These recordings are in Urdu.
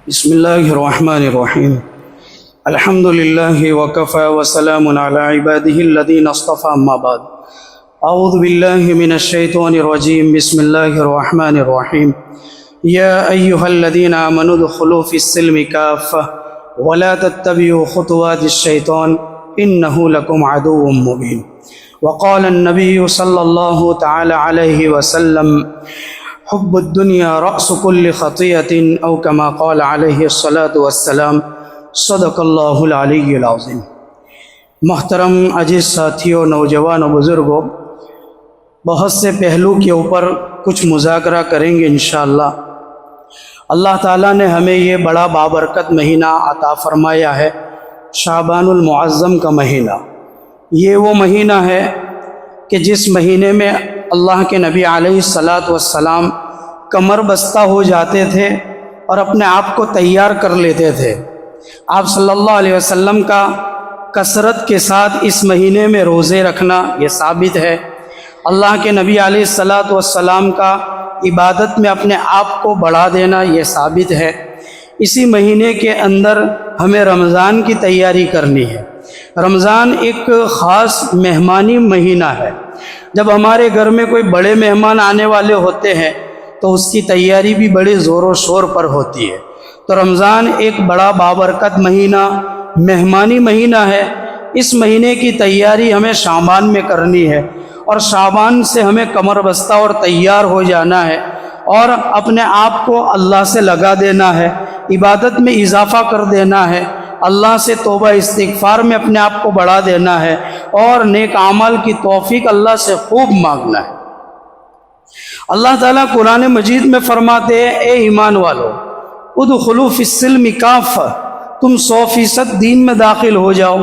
بسم الله الرحمن الرحيم. الحمد لله وكفى وسلام على عباده الذين اصطفى أما بعد. أعوذ بالله من الشيطان الرجيم. بسم الله الرحمن الرحيم. يا أيها الذين آمنوا ادخلوا في السلم كافة ولا تتبعوا خطوات الشيطان إنه لكم عدو مبين. وقال النبي صلى الله تعالى عليه وسلم حب الدنيا رأس كل خطيئة أو كما قال عليه الصلاة والسلام. صدق اللہ العلی العظیم. محترم عزیز ساتھیوں، نوجوان و بزرگوں، بہت سے پہلو کے اوپر کچھ مذاکرہ کریں گے انشاءاللہ. اللہ تعالیٰ نے ہمیں یہ بڑا بابرکت مہینہ عطا فرمایا ہے، شعبان المعظم کا مہینہ. یہ وہ مہینہ ہے کہ جس مہینے میں اللہ کے نبی علیہ الصلاۃ والسلام کمر بستہ ہو جاتے تھے اور اپنے آپ کو تیار کر لیتے تھے. آپ صلی اللہ علیہ وسلم کا کثرت کے ساتھ اس مہینے میں روزے رکھنا یہ ثابت ہے. اللہ کے نبی علیہ الصلاۃ والسلام کا عبادت میں اپنے آپ کو بڑھا دینا یہ ثابت ہے. اسی مہینے کے اندر ہمیں رمضان کی تیاری کرنی ہے. رمضان ایک خاص مہمانی مہینہ ہے. جب ہمارے گھر میں کوئی بڑے مہمان آنے والے ہوتے ہیں تو اس کی تیاری بھی بڑے زور و شور پر ہوتی ہے. تو رمضان ایک بڑا بابرکت مہینہ، مہمانی مہینہ ہے. اس مہینے کی تیاری ہمیں شعبان میں کرنی ہے اور شعبان سے ہمیں کمر بستہ اور تیار ہو جانا ہے اور اپنے آپ کو اللہ سے لگا دینا ہے، عبادت میں اضافہ کر دینا ہے، اللہ سے توبہ استغفار میں اپنے آپ کو بڑھا دینا ہے اور نیک اعمال کی توفیق اللہ سے خوب مانگنا ہے. اللہ تعالیٰ قرآن مجید میں فرماتے ہیں، اے ایمان والو ادخلوا فی السلم کافہ، تم 100% دین میں داخل ہو جاؤ.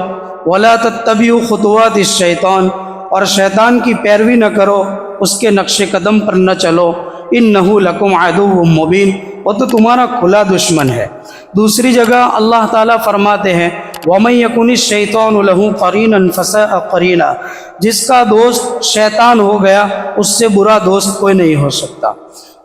ولا تتبعوا خطوات الشیطان، اور شیطان کی پیروی نہ کرو، اس کے نقش قدم پر نہ چلو. انہ لکم عدو مبین، وہ تو تمہارا کھلا دشمن ہے. دوسری جگہ اللہ تعالیٰ فرماتے ہیں وَمَن يَكُنِ الشَّيْطَانُ لَهُ قَرِينًا فَسَاءَ قَرِينًا، جس کا دوست شیطان ہو گیا اس سے برا دوست کوئی نہیں ہو سکتا،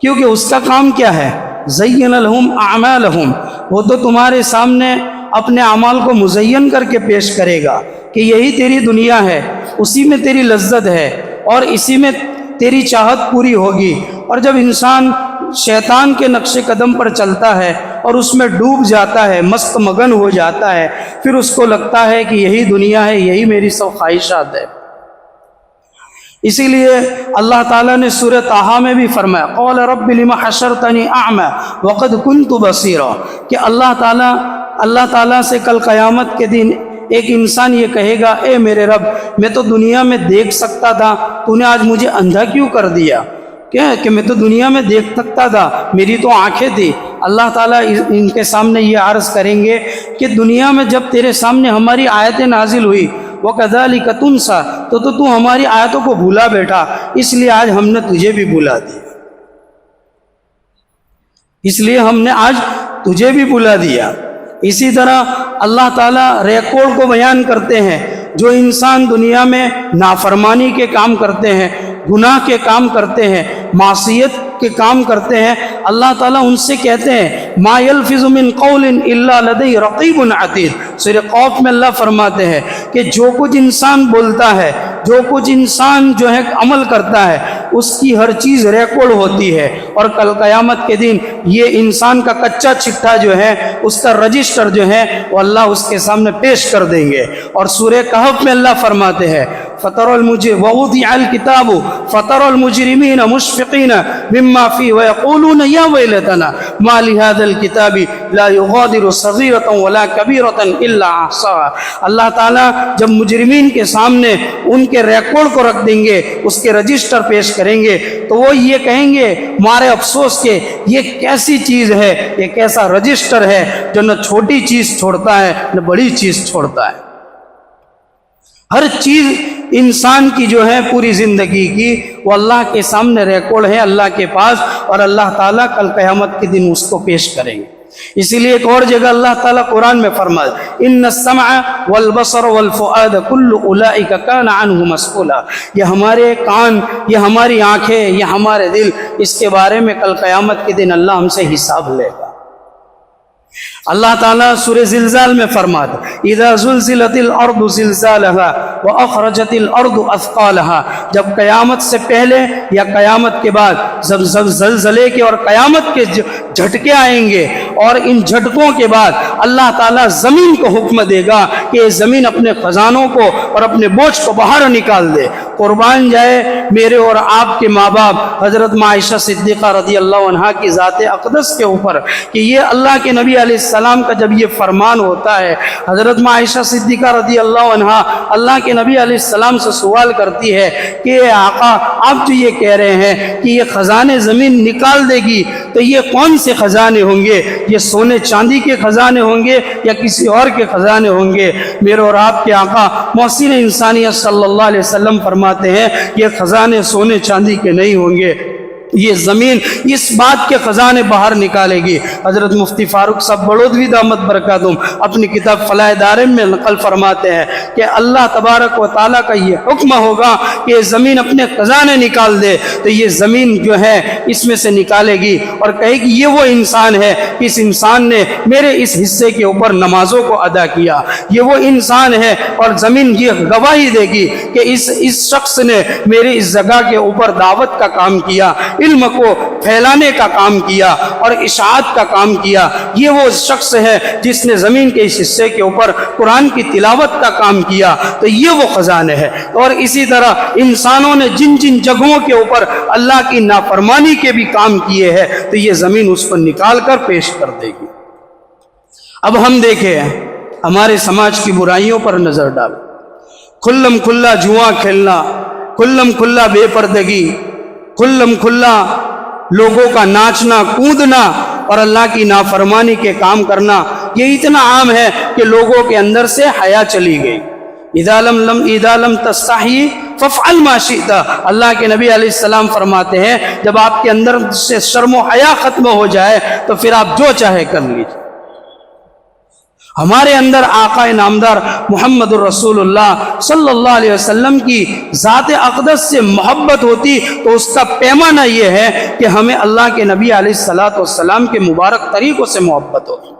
کیونکہ اس کا کام کیا ہے؟ زَيَّنَ لَهُمْ أَعْمَالَهُمْ، وہ تو تمہارے سامنے اپنے اعمال کو مزین کر کے پیش کرے گا کہ یہی تیری دنیا ہے، اسی میں تیری لذت ہے اور اسی میں تیری چاہت پوری ہوگی. اور جب انسان شیطان کے نقش قدم پر چلتا ہے اور اس میں ڈوب جاتا ہے، مست مگن ہو جاتا ہے، پھر اس کو لگتا ہے کہ یہی دنیا ہے، یہی میری سب خواہشات ہے. اسی لیے اللہ تعالیٰ نے سورہ طٰہٰ میں بھی فرمایا قال رب لم حشرتنی اعمی وقد کنت بصیرا، کہ اللہ تعالیٰ سے کل قیامت کے دن ایک انسان یہ کہے گا، اے میرے رب، میں تو دنیا میں دیکھ سکتا تھا، تو نے آج مجھے اندھا کیوں کر دیا؟ کہ میں تو دنیا میں دیکھ سکتا تھا، میری تو آنکھیں تھی. اللہ تعالیٰ ان کے سامنے یہ عرض کریں گے کہ دنیا میں جب تیرے سامنے ہماری آیتیں نازل ہوئی وَكَذَلِكَ تُنْسَى، تو ہماری آیتوں کو بھولا بیٹھا، اس لیے آج ہم نے تجھے بھی بھلا دیا، اس لیے ہم نے آج تجھے بھی بھلا دیا. اسی طرح اللہ تعالیٰ ریکارڈ کو بیان کرتے ہیں، جو انسان دنیا میں نافرمانی کے کام کرتے ہیں، گناہ کے کام کرتے ہیں، معصیت کے کام کرتے ہیں، اللہ تعالیٰ ان سے کہتے ہیں ما یلفظ من قول الا لدیہ رقیب عتید. سورہ قاف میں اللہ فرماتے ہیں کہ جو کچھ انسان بولتا ہے، جو کچھ انسان جو ہے عمل کرتا ہے، اس کی ہر چیز ریکارڈ ہوتی ہے اور کل قیامت کے دن یہ انسان کا کچا چٹھا جو ہے، اس کا رجسٹر جو ہے، وہ اللہ اس کے سامنے پیش کر دیں گے. اور سورہ کہف میں اللہ فرماتے ہیں وَوُضِعَ الْكِتَابُ فَتَرَى الْمُجْرِمِينَ مُشْفِقِينَ مِمَّا فِيهِ وَيَقُولُونَ يَا وَيْلَتَنَا مَا لِهَذَا الْكِتَابِ لَا يُغَادِرُ صَغِيرَةً وَلَا كَبِيرَةً إِلَّا أَحْصَاهَا. اللہ تعالیٰ جب مجرمین کے سامنے ان کے ریکارڈ کو رکھ دیں گے، اس کے رجسٹر پیش کریں گے، تو وہ یہ کہیں گے مارے افسوس کے یہ کیسی چیز ہے، یہ کیسا رجسٹر ہے جو نہ چھوٹی چیز چھوڑتا ہے نہ بڑی چیز چھوڑتا ہے. ہر چیز انسان کی جو ہے پوری زندگی کی وہ اللہ کے سامنے ریکارڈ ہے، اللہ کے پاس، اور اللہ تعالیٰ کل قیامت کے دن اس کو پیش کریں گے. اسی لیے ایک اور جگہ اللہ تعالیٰ قرآن میں فرمائے ان السمع والبصر والفؤاد کل اولئک کان عنہ مسئولا، یہ ہمارے کان، یہ ہماری آنکھیں، یہ ہمارے دل، اس کے بارے میں کل قیامت کے دن اللہ ہم سے حساب لے گا. اللہ تعالیٰ سورہ زلزال میں فرماتا اذا زلزلت الارض زلزالها واخرجت الارض اثقالها، جب قیامت سے پہلے یا قیامت کے بعد زلزلے کے اور قیامت کے جھٹکے آئیں گے، اور ان جھٹکوں کے بعد اللہ تعالیٰ زمین کو حکم دے گا کہ یہ زمین اپنے خزانوں کو اور اپنے بوجھ کو باہر نکال دے۔ قربان جائے میرے اور آپ کے ماں باپ حضرت عائشہ صدیقہ رضی اللہ عنہا کی ذات اقدس کے اوپر کہ یہ اللہ کے نبی علیہ السلام کا جب یہ فرمان ہوتا ہے، حضرت عائشہ صدیقہ رضی اللہ عنہا اللہ کے نبی علیہ السلام سے سوال کرتی ہے کہ اے آقا، آپ جو یہ کہہ رہے ہیں کہ یہ خزانے زمین نکال دے گی، تو یہ کون سے خزانے ہوں گے؟ یہ سونے چاندی کے خزانے ہوں گے یا کسی اور کے خزانے ہوں گے؟ میرے اور آپ کے آقا محسن انسانیت صلی اللہ علیہ وسلم فرماتے ہیں یہ خزانے سونے چاندی کے نہیں ہوں گے، یہ زمین اس بات کے خزانے باہر نکالے گی۔ حضرت مفتی فاروق صاحب بڑودوی دامت برکاتہم اپنی کتاب فلاح دارم میں نقل فرماتے ہیں کہ اللہ تبارک و تعالیٰ کا یہ حکم ہوگا کہ یہ زمین اپنے خزانے نکال دے، تو یہ زمین جو ہے اس میں سے نکالے گی اور کہے گی یہ وہ انسان ہے، اس انسان نے میرے اس حصے کے اوپر نمازوں کو ادا کیا، یہ وہ انسان ہے، اور زمین یہ گواہی دے گی کہ اس شخص نے میری اس جگہ کے اوپر دعوت کا کام کیا، علم کو پھیلانے کا کام کیا اور اشاعت کا کام کیا، یہ وہ شخص ہے جس نے زمین کے اس حصے کے اوپر قرآن کی تلاوت کا کام کیا، تو یہ وہ خزانے ہے۔ اور اسی طرح انسانوں نے جن جن جگہوں کے اوپر اللہ کی نافرمانی کے بھی کام کیے ہیں، تو یہ زمین اس کو نکال کر پیش کر دے گی۔ اب ہم دیکھیں ہمارے سماج کی برائیوں پر نظر ڈالیں، کھلم کھلا جوا کھیلنا، کھلم کھلا بے پردگی، کھلم کھلا لوگوں کا ناچنا کودنا اور اللہ کی نافرمانی کے کام کرنا، یہ اتنا عام ہے کہ لوگوں کے اندر سے حیا چلی گئی۔ اذا لم تستحی فافعل ما شئت، اللہ کے نبی علیہ السلام فرماتے ہیں جب آپ کے اندر سے شرم و حیا ختم ہو جائے تو پھر آپ جو چاہے کر لیجیے۔ ہمارے اندر آقا نامدار محمد الرسول اللہ صلی اللہ علیہ وسلم کی ذات اقدس سے محبت ہوتی تو اس کا پیمانہ یہ ہے کہ ہمیں اللہ کے نبی علیہ السلام کے مبارک طریقوں سے محبت ہوتی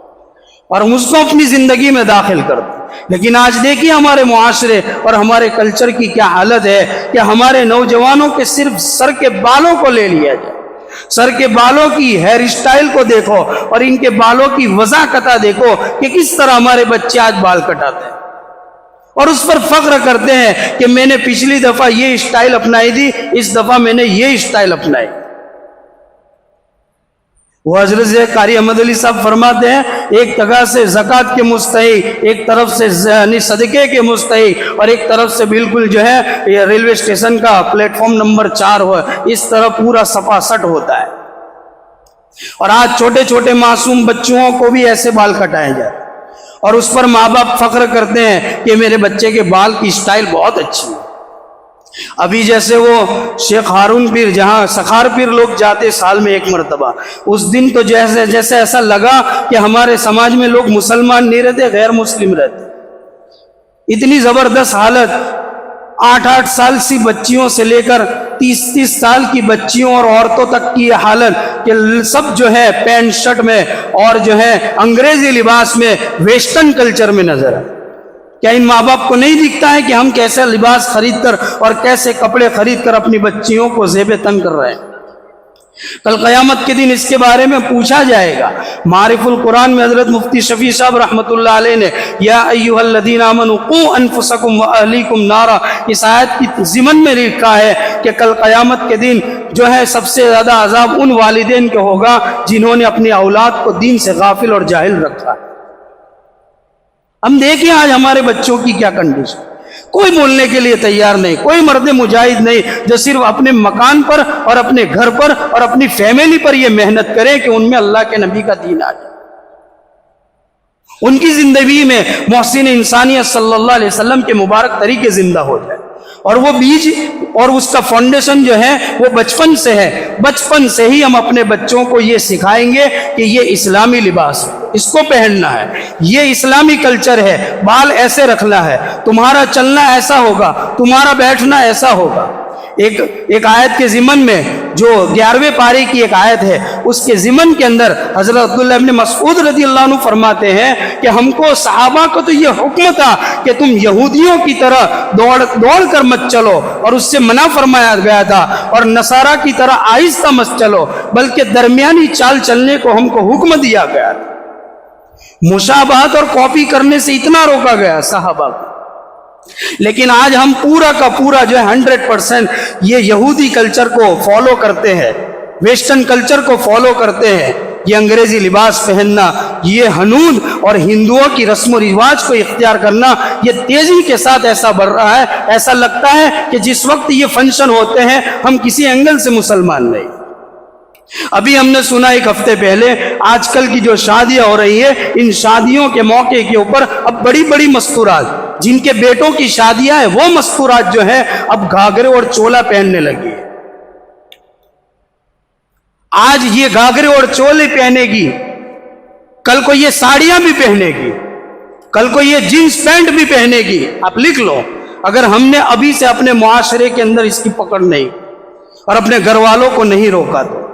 اور ہم اس کو اپنی زندگی میں داخل کر دیں۔ لیکن آج دیکھیے ہمارے معاشرے اور ہمارے کلچر کی کیا حالت ہے کہ ہمارے نوجوانوں کے صرف سر کے بالوں کو لے لیا جائے، سر کے بالوں کی ہیئر اسٹائل کو دیکھو اور ان کے بالوں کی وضاحت دیکھو کہ کس طرح ہمارے بچے آج بال کٹاتے ہیں، اور اس پر فخر کرتے ہیں کہ میں نے پچھلی دفعہ یہ اسٹائل اپنائی تھی، اس دفعہ میں نے یہ اسٹائل اپنائی۔ وہ حضرت قاری احمد علی صاحب فرماتے ہیں ایک طرح سے زکوٰۃ کے مستحق، ایک طرف سے صدقے کے مستحق، اور ایک طرف سے بالکل جو ہے یہ ریلوے اسٹیشن کا پلیٹ فارم نمبر 4 ہو، اس طرح پورا صفا سٹ ہوتا ہے۔ اور آج چھوٹے چھوٹے معصوم بچوں کو بھی ایسے بال کٹائے جاتے ہیں اور اس پر ماں باپ فخر کرتے ہیں کہ میرے بچے کے بال کی اسٹائل بہت اچھی ہے۔ ابھی جیسے وہ شیخ ہارون پیر جہاں سخار پیر لوگ جاتے سال میں ایک مرتبہ، اس دن تو جیسے ایسا لگا کہ ہمارے سماج میں لوگ مسلمان نہیں رہتے، غیر مسلم رہتے۔ اتنی زبردست حالت، 8 سال سی بچیوں سے لے کر 30 سال کی بچیوں اور عورتوں تک کی یہ حالت کہ سب جو ہے پینٹ شرٹ میں اور جو ہے انگریزی لباس میں ویسٹرن کلچر میں نظر ہے۔ کیا ان ماں باپ کو نہیں دکھتا ہے کہ ہم کیسے لباس خرید کر اور کیسے کپڑے خرید کر اپنی بچیوں کو زیب تن کر رہے ہیں؟ کل قیامت کے دن اس کے بارے میں پوچھا جائے گا۔ معارف القرآن میں حضرت مفتی شفیع صاحب رحمۃ اللہ علیہ نے یا ایھا الذین آمنوا قوا انفسکم واہلیکم نارا، اس آیت کی ضمن میں لکھا ہے کہ کل قیامت کے دن جو ہے سب سے زیادہ عذاب ان والدین کے ہوگا جنہوں نے اپنی اولاد کو دین سے غافل اور جاہل رکھا ہے۔ ہم دیکھیں آج ہمارے بچوں کی کیا کنڈیشن، کوئی بولنے کے لیے تیار نہیں، کوئی مرد مجاہد نہیں جو صرف اپنے مکان پر اور اپنے گھر پر اور اپنی فیملی پر یہ محنت کرے کہ ان میں اللہ کے نبی کا دین آ جائے، ان کی زندگی میں محسن انسانیت صلی اللہ علیہ وسلم کے مبارک طریقے زندہ ہو جائے، اور وہ بیج اور اس کا فاؤنڈیشن جو ہے وہ بچپن سے ہے۔ بچپن سے ہی ہم اپنے بچوں کو یہ سکھائیں گے کہ یہ اسلامی لباس ہے، اس کو پہننا ہے، یہ اسلامی کلچر ہے، بال ایسے رکھنا ہے، تمہارا چلنا ایسا ہوگا، تمہارا بیٹھنا ایسا ہوگا۔ ایک آیت کے ضمن میں جو 11ویں پارے کی ایک آیت ہے، اس کے ضمن کے اندر حضرت عبداللہ ابن مسعود رضی اللہ عنہ فرماتے ہیں کہ ہم کو صحابہ کو تو یہ حکم تھا کہ تم یہودیوں کی طرح دوڑ کر مت چلو، اور اس سے منع فرمایا گیا تھا، اور نصارہ کی طرح آہستہ مت چلو، بلکہ درمیانی چال چلنے کو ہم کو حکم دیا گیا تھا۔ مشابہت اور کاپی کرنے سے اتنا روکا گیا صحابہ کو، لیکن آج ہم پورا کا پورا جو ہے 100% یہ یہودی کلچر کو فالو کرتے ہیں، ویسٹرن کلچر کو فالو کرتے ہیں، یہ انگریزی لباس پہننا، یہ ہنود اور ہندوؤں کی رسم و رواج کو اختیار کرنا، یہ تیزی کے ساتھ ایسا بڑھ رہا ہے، ایسا لگتا ہے کہ جس وقت یہ فنکشن ہوتے ہیں ہم کسی اینگل سے مسلمان نہیں۔ ابھی ہم نے سنا ایک ہفتے پہلے آج کل کی جو شادیاں ہو رہی ہے، ان شادیوں کے موقع کے اوپر اب بڑی بڑی مستورات، جن کے بیٹوں کی شادیاں ہیں وہ مستورات جو ہے اب گھاگھرے اور چولا پہننے لگی ہے۔ آج یہ گھاگھرے اور چولے پہنے گی، کل کو یہ ساڑیاں بھی پہنے گی، کل کو یہ جینس پینٹ بھی پہنے گی۔ آپ لکھ لو، اگر ہم نے ابھی سے اپنے معاشرے کے اندر اس کی پکڑ نہیں اور اپنے گھر والوں کو نہیں روکا تو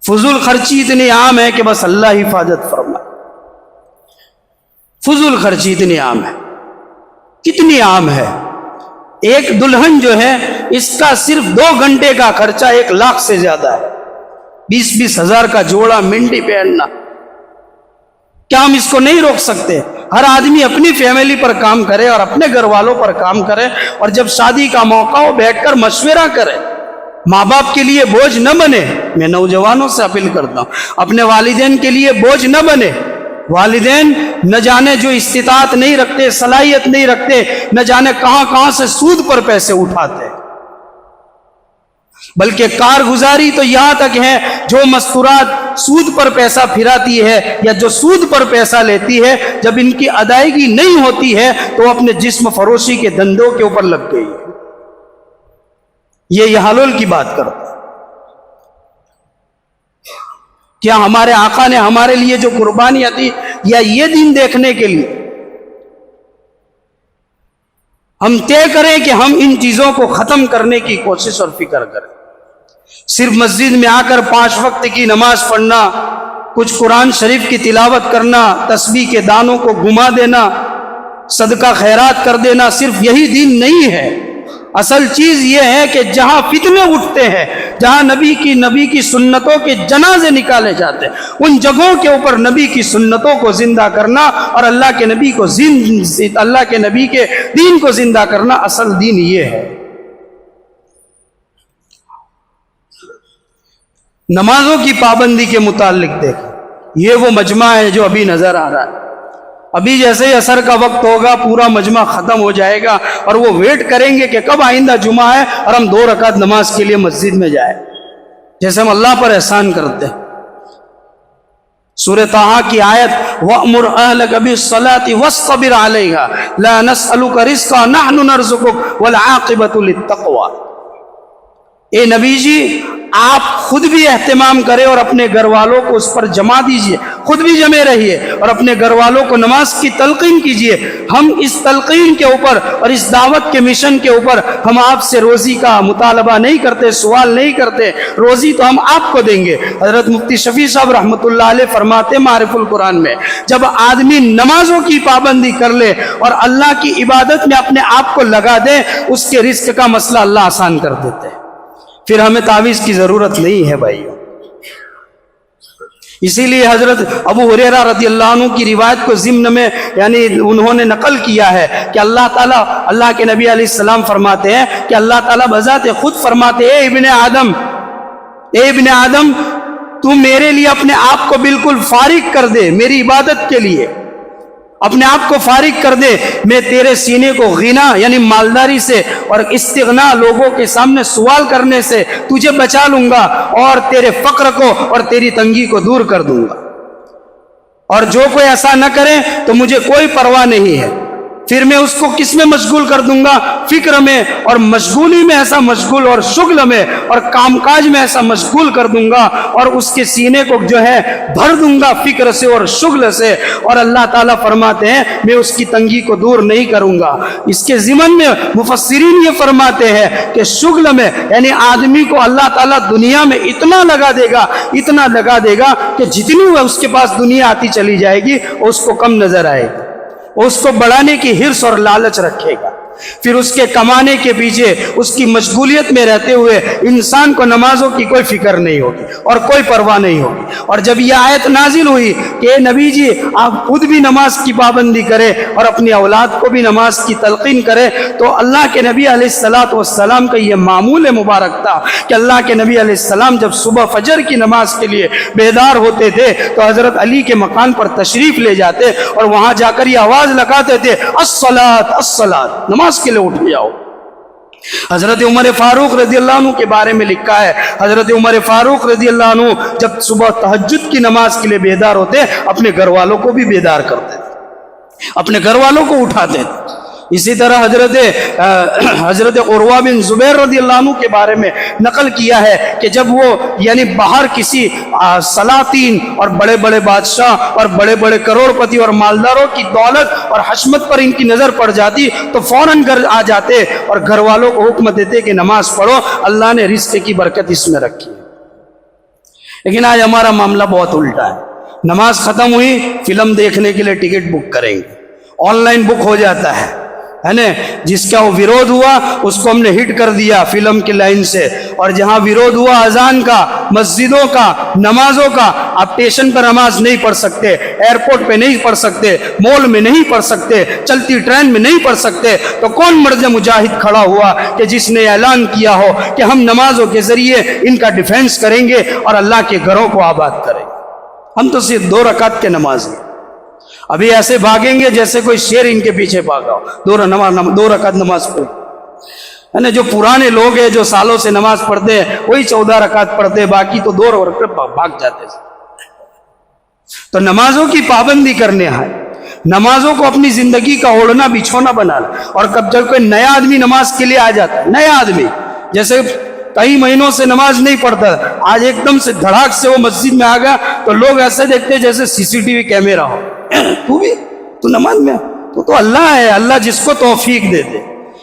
فضول خرچی اتنی عام ہے کہ بس اللہ حفاظت فرمائے۔ فضول خرچی اتنی عام ہے، کتنی عام ہے۔ ایک دلہن جو ہے اس کا صرف 2 گھنٹے کا خرچہ 1 لاکھ سے زیادہ ہے، 20-20 ہزار کا جوڑا منڈی پہننا۔ کیا ہم اس کو نہیں روک سکتے؟ ہر آدمی اپنی فیملی پر کام کرے اور اپنے گھر والوں پر کام کرے، اور جب شادی کا موقع ہو بیٹھ کر مشورہ کرے، ماں باپ کے لیے بوجھ نہ بنے۔ میں نوجوانوں سے اپیل کرتا ہوں، اپنے والدین کے لیے بوجھ نہ بنے۔ والدین نہ جانے جو استطاعت نہیں رکھتے، صلاحیت نہیں رکھتے، نہ جانے کہاں سے سود پر پیسے اٹھاتے، بلکہ کارگزاری تو یہاں تک ہے جو مستورات سود پر پیسہ پھراتی ہے یا جو سود پر پیسہ لیتی ہے، جب ان کی ادائیگی نہیں ہوتی ہے تو اپنے جسم فروشی کے دھندوں کے اوپر لگ گئی ہے۔ یہ حلول کی بات کرتا ہے۔ کیا ہمارے آقا نے ہمارے لیے جو قربانیاں دی، یا یہ دین دیکھنے کے لیے ہم طے کریں کہ ہم ان چیزوں کو ختم کرنے کی کوشش اور فکر کریں؟ صرف مسجد میں آ کر 5 وقت کی نماز پڑھنا، کچھ قرآن شریف کی تلاوت کرنا، تسبیح کے دانوں کو گھما دینا، صدقہ خیرات کر دینا، صرف یہی دین نہیں ہے۔ اصل چیز یہ ہے کہ جہاں فتنے اٹھتے ہیں، جہاں نبی کی سنتوں کے جنازے نکالے جاتے ہیں، ان جگہوں کے اوپر نبی کی سنتوں کو زندہ کرنا اور اللہ کے نبی کے دین کو زندہ کرنا، اصل دین یہ ہے۔ نمازوں کی پابندی کے متعلق دیکھیں، یہ وہ مجمع ہے جو ابھی نظر آ رہا ہے۔ ابھی جیسے ہی عصر کا وقت ہوگا پورا مجمع ختم ہو جائے گا، اور وہ ویٹ کریں گے کہ کب آئندہ جمعہ ہے اور ہم 2 رکعت نماز کے لیے مسجد میں جائیں، جیسے ہم اللہ پر احسان کرتے ہیں۔ سورہ طٰہٰ کی آیت وَأْمُرْ أَهْلَكَ بِالصَّلَاةِ وَاصْطَبِرْ عَلَيْهَا لَا نَسْأَلُكَ رِزْقًا نَحْنُ نَرْزُقُكَ وَالْعَاقِبَةُ لِلتَّقْوَىٰ۔ اے نبی جی، آپ خود بھی اہتمام کریں اور اپنے گھر والوں کو اس پر جمع دیجئے، خود بھی جمع رہیے اور اپنے گھر والوں کو نماز کی تلقین کیجئے۔ ہم اس تلقین کے اوپر اور اس دعوت کے مشن کے اوپر ہم آپ سے روزی کا مطالبہ نہیں کرتے، سوال نہیں کرتے، روزی تو ہم آپ کو دیں گے۔ حضرت مفتی شفیع صاحب رحمۃ اللہ علیہ فرماتے معارف القرآن میں، جب آدمی نمازوں کی پابندی کر لے اور اللہ کی عبادت میں اپنے آپ کو لگا دے، اس کے رزق کا مسئلہ اللہ آسان کر دیتے ہیں، پھر ہمیں تعویذ کی ضرورت نہیں ہے بھائیو۔ اسی لیے حضرت ابو ہریرہ رضی اللہ عنہ کی روایت کو ضمن میں انہوں نے نقل کیا ہے کہ اللہ کے نبی علیہ السلام فرماتے ہیں کہ اللہ تعالیٰ بذات خود فرماتے اے ابن آدم تو میرے لیے اپنے آپ کو بالکل فارغ کر دے، میری عبادت کے لیے اپنے آپ کو فارغ کر دے، میں تیرے سینے کو غنا یعنی مالداری سے اور استغنا لوگوں کے سامنے سوال کرنے سے تجھے بچا لوں گا، اور تیرے فقر کو اور تیری تنگی کو دور کر دوں گا، اور جو کوئی ایسا نہ کرے تو مجھے کوئی پرواہ نہیں ہے۔ پھر میں اس کو کس میں مشغول کر دوں گا؟ فکر میں اور مشغولی میں ایسا مشغول، اور شغل میں اور کام کاج میں ایسا مشغول کر دوں گا، اور اس کے سینے کو جو ہے بھر دوں گا فکر سے اور شغل سے، اور اللہ تعالیٰ فرماتے ہیں میں اس کی تنگی کو دور نہیں کروں گا۔ اس کے ضمن میں مفسرین یہ فرماتے ہیں کہ شغل میں یعنی آدمی کو اللہ تعالیٰ دنیا میں اتنا لگا دے گا، اتنا لگا دے گا کہ جتنی اس کے پاس دنیا آتی چلی جائے گی اس کو کم نظر آئے گی، اس کو بڑھانے کی حرص اور لالچ رکھے گا۔ پھر اس کے کمانے کے پیچھے اس کی مشغولیت میں رہتے ہوئے انسان کو نمازوں کی کوئی فکر نہیں ہوگی اور کوئی پرواہ نہیں ہوگی۔ اور جب یہ آیت نازل ہوئی کہ اے نبی جی آپ خود بھی نماز کی پابندی کریں اور اپنی اولاد کو بھی نماز کی تلقین کریں، تو اللہ کے نبی علیہ السلام کا یہ معمول مبارک تھا کہ اللہ کے نبی علیہ السلام جب صبح فجر کی نماز کے لیے بیدار ہوتے تھے تو حضرت علی کے مکان پر تشریف لے جاتے اور وہاں جا کر یہ آواز لگاتے تھے الصلاۃ الصلاۃ، نماز کے لیے اٹھ جاؤ۔ حضرت عمر فاروق رضی اللہ عنہ کے بارے میں لکھا ہے، حضرت عمر فاروق رضی اللہ عنہ جب صبح تہجد کی نماز کے لیے بیدار ہوتے اپنے گھر والوں کو بھی بیدار کرتے تھے، اپنے گھر والوں کو اٹھاتے تھے۔ اسی طرح حضرت عروہ بن زبیر رضی اللہ عنہ کے بارے میں نقل کیا ہے کہ جب وہ یعنی باہر کسی سلاطین اور بڑے بڑے بادشاہ اور بڑے بڑے کروڑ پتی اور مالداروں کی دولت اور حشمت پر ان کی نظر پڑ جاتی تو فوراً گھر آ جاتے اور گھر والوں کو حکم دیتے کہ نماز پڑھو، اللہ نے رزق کی برکت اس میں رکھی ہے۔ لیکن آج ہمارا معاملہ بہت الٹا ہے، نماز ختم ہوئی فلم دیکھنے کے لیے ٹکٹ بک کریں گے، آن لائن بک ہو جاتا ہے نا، جس کا وہ ویرودھ ہوا اس کو ہم نے ہٹ کر دیا فلم کی لائن سے، اور جہاں ویرودھ ہوا اذان کا، مسجدوں کا، نمازوں کا، آپ اسٹیشن پر نماز نہیں پڑھ سکتے، ایئرپورٹ پہ نہیں پڑھ سکتے، مال میں نہیں پڑھ سکتے، چلتی ٹرین میں نہیں پڑھ سکتے، تو کون مرد مجاہد کھڑا ہوا کہ جس نے اعلان کیا ہو کہ ہم نمازوں کے ذریعے ان کا ڈیفینس کریں گے اور اللہ کے گھروں کو آباد کریں گے۔ ہم تو صرف 2 رکعت کے نماز ہیں، ابھی ایسے بھاگیں گے جیسے کوئی شیر ان کے پیچھے بھاگا ہو، 2 رکعت نماز پڑھ ہے نا۔ جو پرانے لوگ ہیں جو سالوں سے نماز پڑھتے ہیں وہی 14 رکعت پڑھتے ہیں، باقی تو 2 رکعت بھاگ جاتے ہیں۔ تو نمازوں کی پابندی کرنے ہے، نمازوں کو اپنی زندگی کا اوڑھنا بچھونا بنانا۔ اور جب کوئی نیا آدمی نماز کے لیے آ جاتا ہے، نیا آدمی جیسے کئی مہینوں سے نماز نہیں پڑھتا، آج ایک دم سے دھڑاک سے وہ مسجد میں آ گیا تو لوگ ایسے دیکھتے ہیں جیسے CCTV کیمرہ ہو، تو نماز میں تو اللہ ہے، اللہ جس کو توفیق دے دے۔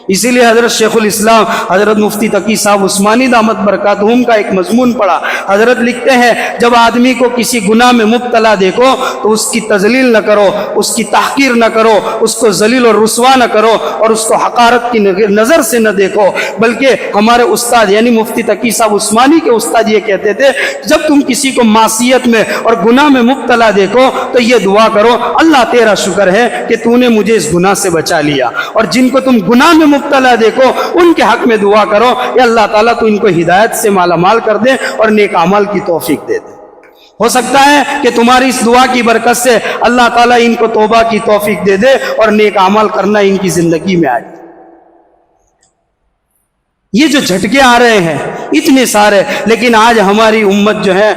اسی لیے حضرت شیخ الاسلام حضرت مفتی تقی صاحب عثمانی دامت برکاتہم کا ایک مضمون پڑھا، حضرت لکھتے ہیں جب آدمی کو کسی گناہ میں مبتلا دیکھو تو اس کی تذلیل نہ کرو، اس کی تحقیر نہ کرو، اس کو ذلیل اور رسوا نہ کرو اور اس کو حقارت کی نظر سے نہ دیکھو، بلکہ ہمارے استاد یعنی مفتی تقی صاحب عثمانی کے استاد یہ کہتے تھے جب تم کسی کو معصیت میں اور گناہ میں مبتلا دیکھو تو یہ دعا کرو اللہ تیرا شکر ہے کہ تو نے مجھے اس گناہ سے بچا لیا، اور جن کو تم گناہ میں مبتلا دیکھو ان کے حق میں دعا کرو یا اللہ تعالیٰ تو ان کو ہدایت سے مالا مال کر دے اور نیک اعمال کی توفیق دے دے۔ ہو سکتا ہے کہ تمہاری اس دعا کی برکت سے اللہ تعالیٰ ان کو توبہ کی توفیق دے دے اور نیک اعمال کرنا ان کی زندگی میں آ جائے۔ یہ جو جھٹکے آ رہے ہیں اتنے سارے، لیکن آج ہماری امت جو ہے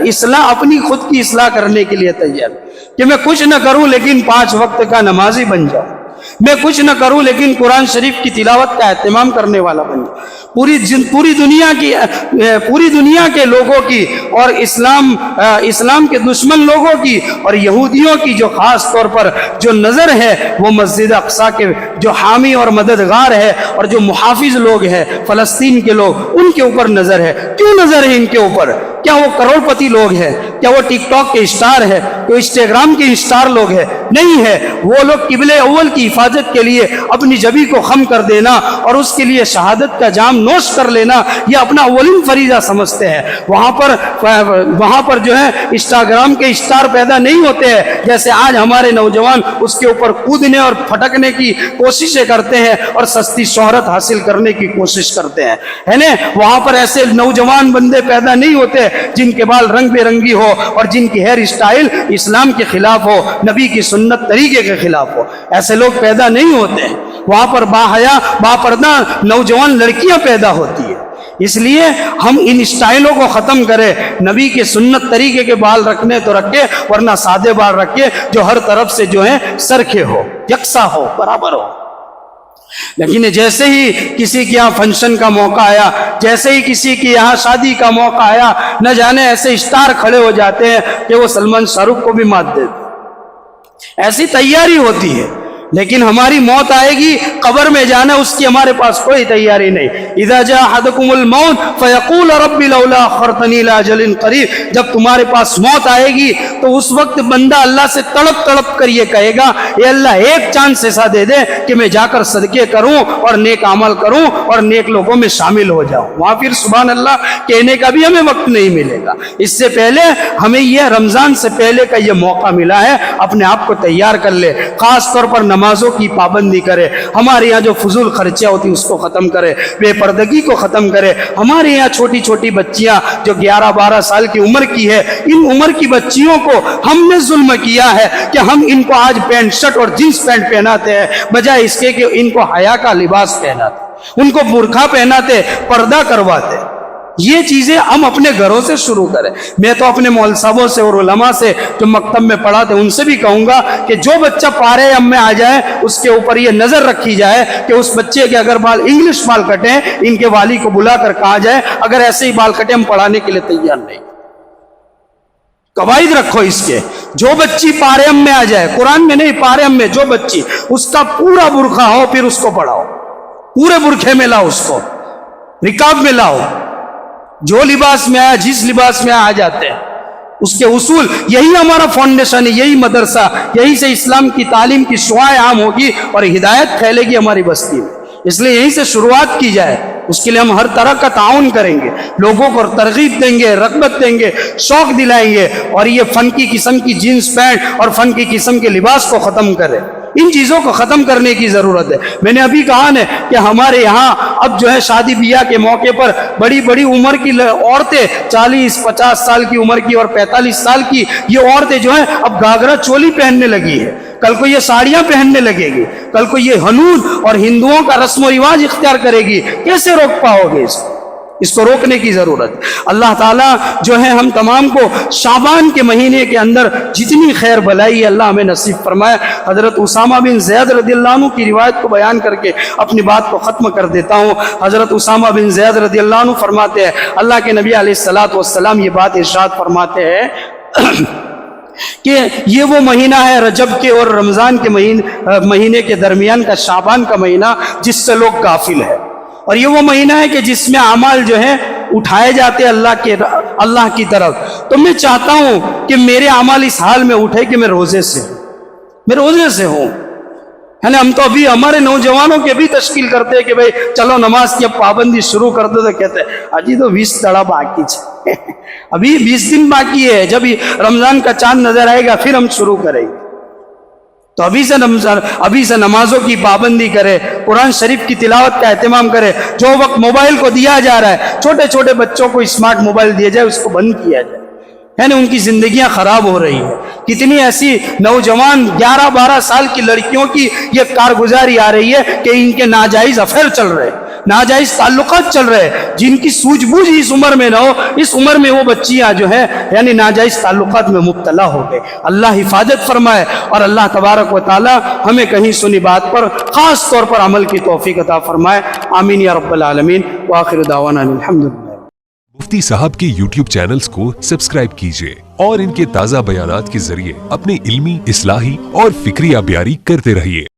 اصلاح اپنی خود کی اصلاح کرنے کے لیے تیار کہ میں کچھ نہ کروں لیکن 5 وقت کا نمازی بن جاؤں، میں کچھ نہ کروں لیکن قرآن شریف کی تلاوت کا اہتمام کرنے والا بن جاؤں۔ پوری دنیا کے لوگوں کی اور اسلام کے دشمن لوگوں کی اور یہودیوں کی جو خاص طور پر جو نظر ہے وہ مسجد اقصیٰ کے جو حامی اور مددگار ہے اور جو محافظ لوگ ہیں فلسطین کے لوگ، ان کے اوپر نظر ہے۔ کیوں نظر ہے ان کے اوپر؟ کیا وہ کروڑ پتی لوگ ہیں؟ کیا وہ ٹک ٹاک کے اسٹار ہے؟ کوئی انسٹاگرام کے اسٹار لوگ ہیں؟ نہیں ہے، وہ لوگ قبل اول کی حفاظت کے لیے اپنی جبی کو خم کر دینا اور اس کے لیے شہادت کا جام نوش کر لینا یہ اپنا اولین فریضہ سمجھتے ہیں۔ وہاں پر جو ہے انسٹاگرام کے اسٹار پیدا نہیں ہوتے ہیں جیسے آج ہمارے نوجوان اس کے اوپر کودنے اور پھٹکنے کی کوششیں کرتے ہیں اور سستی شہرت حاصل کرنے کی کوشش کرتے ہیں، ہے نا؟ وہاں پر ایسے نوجوان بندے پیدا نہیں ہوتے جن کے بال رنگ برنگی ہو اور جن کی ہیئر اسٹائل اسلام کے خلاف ہو، نبی کی سنت طریقے کے خلاف ہو، ایسے لوگ پیدا نہیں ہوتے ہیں۔ وہاں پر باحیا باپردہ نوجوان لڑکیاں پیدا ہوتی ہیں۔ اس لیے ہم ان اسٹائلوں کو ختم کریں، نبی کے سنت طریقے کے بال رکھنے تو رکھے ورنہ سادے بال رکھے جو ہر طرف سے جو ہے سرخے ہو۔ یکساں ہو، برابر ہو. لیکن جیسے ہی کسی کے یہاں فنکشن کا موقع آیا، جیسے ہی کسی کے یہاں شادی کا موقع آیا، نہ جانے ایسے اسٹار کھڑے ہو جاتے ہیں کہ وہ سلمان شاہ رخ کو بھی مات دیتے. ایسی تیاری ہوتی ہے. لیکن ہماری موت آئے گی، قبر میں جانا، اس کی ہمارے پاس کوئی تیاری نہیں. اذا جاء احدکم الموت فیقول رب لولا اخرتنی الی اجل قریب. جب تمہارے پاس موت آئے گی تو اس وقت بندہ اللہ سے تڑپ تڑپ کر یہ کہے گا، اے اللہ ایک چانس ایسا دے دے کہ میں جا کر صدقے کروں اور نیک عمل کروں اور نیک لوگوں میں شامل ہو جاؤں. وہاں پھر سبحان اللہ کہنے کا بھی ہمیں وقت نہیں ملے گا. اس سے پہلے ہمیں یہ رمضان سے پہلے کا یہ موقع ملا ہے، اپنے آپ کو تیار کر لے. خاص طور پر نمازوں کی پابندی کرے. ہمارے یہاں جو فضول خرچیاں ہوتی اس کو ختم کرے، بے پردگی کو ختم کرے. ہمارے یہاں چھوٹی چھوٹی بچیاں جو 11-12 سال کی عمر کی ہے، ان عمر کی بچیوں کو ہم نے ظلم کیا ہے کہ ہم ان کو آج پینٹ شرٹ اور جینس پینٹ پہناتے ہیں، بجائے اس کے کہ ان کو حیا کا لباس پہناتے، ان کو برقع پہناتے، پردہ کرواتے. یہ چیزیں ہم اپنے گھروں سے شروع کریں. میں تو اپنے مول صاحبوں سے اور علماء سے جو مکتب میں پڑھاتے ان سے بھی کہوں گا کہ جو بچہ پارے ام میں آ جائے اس کے اوپر یہ نظر رکھی جائے کہ اس بچے کے اگر بال انگلش بال کٹیں، ان کے والی کو بلا کر کہا جائے اگر ایسے ہی بال کٹے ہم پڑھانے کے لیے تیار نہیں. قواعد رکھو اس کے. جو بچی پارے ام میں آ جائے، قرآن میں نہیں، پارے ام میں جو بچی، اس کا پورا برقع ہو، پھر اس کو پڑھاؤ، پورے برقعے میں لاؤ، اس کو رکاب میں لاؤ. جو لباس میں آیا، جس لباس میں آ جاتے ہیں، اس کے اصول، یہی ہمارا فاؤنڈیشن ہے، یہی مدرسہ، یہی سے اسلام کی تعلیم کی شعاع عام ہوگی اور ہدایت پھیلے گی ہماری بستی میں. اس لیے یہیں سے شروعات کی جائے. اس کے لیے ہم ہر طرح کا تعاون کریں گے، لوگوں کو ترغیب دیں گے، رغبت دیں گے، شوق دلائیں گے، اور یہ فن کی قسم کی جینس پینٹ اور فن کی قسم کے لباس کو ختم کریں. ان چیزوں کو ختم کرنے کی ضرورت ہے. میں نے ابھی کہا نا کہ ہمارے یہاں اب جو ہے شادی بیاہ کے موقع پر بڑی بڑی عمر کی عورتیں، 40-50 سال کی عمر کی اور 45 سال کی یہ عورتیں جو ہیں اب گھاگھرا چولی پہننے لگی ہے. کل کو یہ ساڑیاں پہننے لگے گی، کل کو یہ ہنود اور ہندوؤں کا رسم و رواج اختیار کرے گی. کیسے روک پاؤ گے اس کو روکنے کی ضرورت. اللہ تعالیٰ جو ہے ہم تمام کو شعبان کے مہینے کے اندر جتنی خیر بلائی ہے اللہ ہمیں نصیب فرمائے. حضرت اسامہ بن زید رضی اللہ عنہ کی روایت کو بیان کر کے اپنی بات کو ختم کر دیتا ہوں. حضرت اسامہ بن زید رضی اللہ عنہ فرماتے ہیں، اللہ کے نبی علیہ الصلوۃ والسلام یہ بات ارشاد فرماتے ہیں کہ یہ وہ مہینہ ہے رجب کے اور رمضان کے مہینے کے درمیان کا شعبان کا مہینہ جس سے لوگ غافل ہے. اور یہ وہ مہینہ ہے کہ جس میں اعمال جو ہیں اٹھائے جاتے اللہ کی طرف. تو میں چاہتا ہوں کہ میرے اعمال اس حال میں اٹھے کہ میں روزے سے ہوں. ہے نا، ہم تو ابھی ہمارے نوجوانوں کے بھی تشکیل کرتے ہیں کہ بھئی چلو نماز کی اب پابندی شروع کر دو، تو کہتے ہیں اجی تو 20 دڑا باقی ہے، ابھی 20 دن باقی ہے، جب رمضان کا چاند نظر آئے گا پھر ہم شروع کریں گے. تو ابھی سے نمازوں کی پابندی کرے، قرآن شریف کی تلاوت کا اہتمام کرے. جو وقت موبائل کو دیا جا رہا ہے، چھوٹے چھوٹے بچوں کو اسمارٹ موبائل دیا جائے، اس کو بند کیا جائے. یعنی ان کی زندگیاں خراب ہو رہی ہیں. کتنی ایسی نوجوان 11-12 سال کی لڑکیوں کی یہ کارگزاری آ رہی ہے کہ ان کے ناجائز افیئر چل رہے، ناجائز تعلقات چل رہے، جن کی سوجھ بوجھ اس عمر میں نہ ہو. اس عمر میں وہ بچیاں جو ہیں یعنی ناجائز تعلقات میں مبتلا ہو گئے. اللہ حفاظت فرمائے اور اللہ تبارک و تعالی ہمیں کہیں سنی بات پر خاص طور پر عمل کی توفیق عطا فرمائے. آمین یا رب العالمین. وآخر دعوانا الحمدللہ. مفتی صاحب کے YouTube چینلز کو سبسکرائب کیجئے اور ان کے تازہ بیانات کے ذریعے اپنی علمی، اصلاحی اور فکری آبیاری کرتے رہیے.